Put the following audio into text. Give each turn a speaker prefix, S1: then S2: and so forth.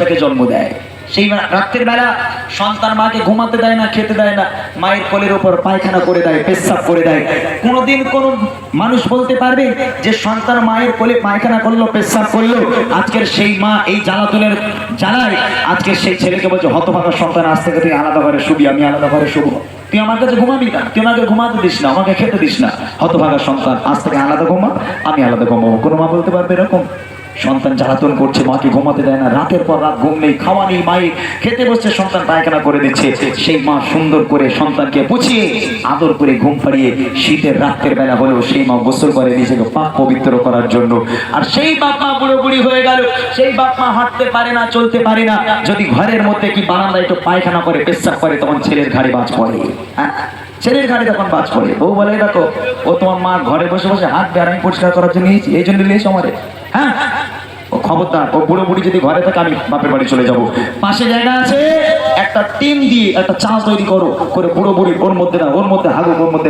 S1: ছেলেকে জন্ম দেয়। সেই রাত্রের বেলা সন্তান মাকে ঘুমাতে দেয় না, খেতে দেয় না, মায়ের কোলের উপর পায়খানা করে দেয়, পেশাব করে দেয়। কোনোদিন কোন মানুষ বলতে পারবে যে সন্তান মায়ের কোলে পায়খানা করলো, পেশাব করলো, আজকের সেই মা এই জ্বালাতনের জ্বালায় আজকে সেই ছেলেকে বলছে হতভাগা সন্তান, আজ থেকে তুই আলাদা ঘরে শুবি, আমি আলাদা ঘরে শুবো, তুই আমার কাছে ঘুমাবি না, তুই আমাকে ঘুমাতে দিস না, আমাকে খেতে দিস না, হতভাগা সন্তান, আজ থেকে আলাদা ঘুমা, আমি আলাদা ঘুমাবো। কোনো মা বলতে পারবে এরকম? সন্তান জ্বালাতন করছে, মাকে ঘুমাতে দেয় না, রাতের পর রাত ঘুম নেই, খাওয়া নেই, মায়ের খেতে বসছে, সন্তান পায়খানা করে দিচ্ছে। সেই মা সুন্দর করে সন্তানকে পুছিয়ে আদর করে ঘুম পাড়িয়ে শীতের রাতের বেলা হলেও সেই মা গোসল করে নিজেকে পাক পবিত্র করার জন্য। আর সেই বাপ মা বুড়ো বুড়ি হয়ে গেল, সেই বাপ মা হাঁটতে পারে না, চলতে পারে না, যদি ঘরের মধ্যে কি বারান্দায় একটু পায়খানা করে, পেশাব করে, তখন ছেলের ঘাড়ে বাজ পড়ে। হ্যাঁ, ছেলের ঘাড়ে তখন বাজ পড়ে। বউ বলে দেখো, ও তোমার মা ঘরে বসে বসে হাত বেড়াই পরিষ্কার করার জন্য নিয়েছি, এই জন্য নিয়েছি আমারে। হ্যাঁ, ও খবরদার, ও বুড়ো বুড়ি যদি ঘরে থাকে আমি বাপের বাড়ি চলে যাব। পাশে জায়গা আছে, একটা টিন দিয়ে একটা চা তৈরি করো, করে বুড়ো বুড়ি ওর মধ্যে না, ওর মধ্যে হাগু, ওর মধ্যে